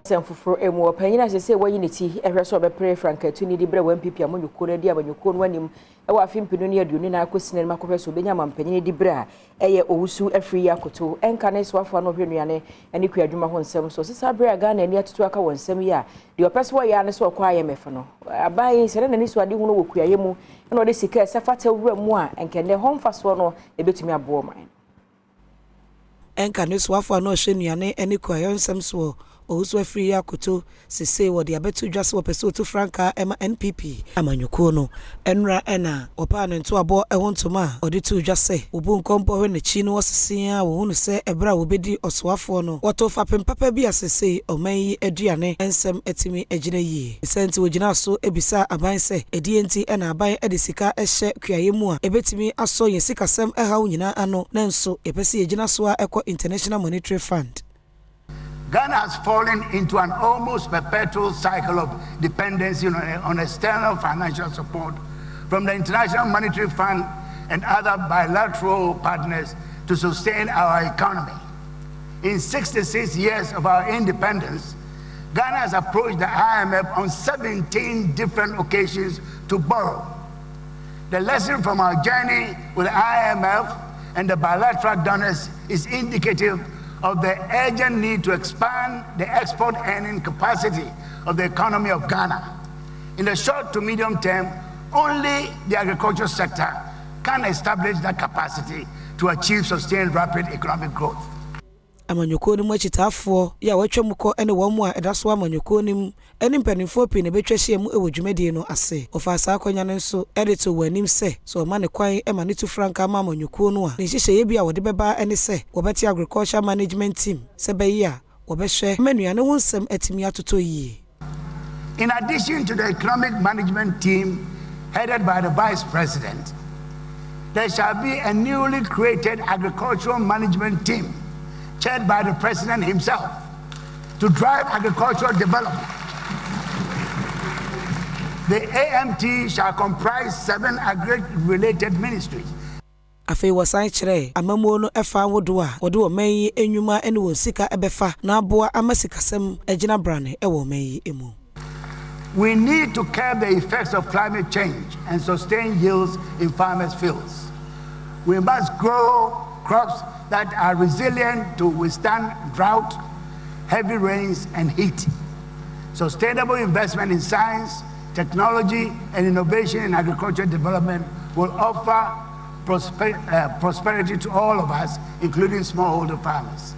Sanfufuro emu opanyina sese wayiniti ehweso obepre franketu ni dibre wa MPP amonyuko na di abanyuko no anim e wa afimpinu ne aduonu na akosine ma kohweso obenya mampanyine dibre a eye owusu Afriyie Akoto enka ne swafo no hwenuane ene kuadwuma ho nsem so sesa bre aga na ani atutu aka wonsem ya de opeso ya ne so kwa IMF no aban sere na ni so ade hu no wokuaye mu ene ode sika esafata wura mu a enkende homfaso no ebetumi abo man enka ne swafo no hwenuane ene kuaye nsem so Osu Afriyie Akoto sese wo de abetu dwase wo pese otu franka ema NPP amanyuko no enra ena opa no nto abo eho ntoma ode tu dwase obu nkompo hwe ne chi no sese a wo hunu se ebra wo bedi oswafo no woto fapem papa bi asese omanyi aduane ensem etimi agina yi senti wo gina so ebisa aban se edienti ena aban ede sika ehye kuaye mu a ebetimi aso ye sika sem ehawo nyina ano na nso epese agina so a ekọ International Monetary Fund. Ghana has fallen into an almost perpetual cycle of dependency on external financial support from the International Monetary Fund and other bilateral partners to sustain our economy. In 66 years of our independence, Ghana has approached the IMF on 17 different occasions to borrow. The lesson from our journey with the IMF and the bilateral donors is indicative of the urgent need to expand the export earning capacity of the economy of Ghana. In the short to medium term, only the agriculture sector can establish that capacity to achieve sustained rapid economic growth. Amanyuko ni mwachitafo ya wachwamuko ene wamwa edaso amanyuko ni ene mpanimfo pi ne betwahye mu ewo dwumedie no ase ofasa akonya ne nso edito wanim se so ma ne kwan ema ne tu franka ma amanyuko no a ne hyehye bi a wode beba ene se wobeti agriculture management team se beyi a wobehwe manuane ho nsem atimi atoto yi. In addition to the economic management team headed by the vice president, there shall be a newly created agricultural management team chaired by the president himself to drive agricultural development. The AMT shall comprise 7 agri-related ministries. Afei wasan kire amamuo no efa wodo a wode wo manyi enwuma ene wo sika ebefa na aboa amasikasem agina brane e wo manyi emu. We need to curb the effects of climate change and sustain yields in farmers' fields. We must grow crops that are resilient to withstand drought, heavy rains, and heat. Sustainable investment in science, technology, and innovation in agricultural development will offer prosperity to all of us, including smallholder farmers.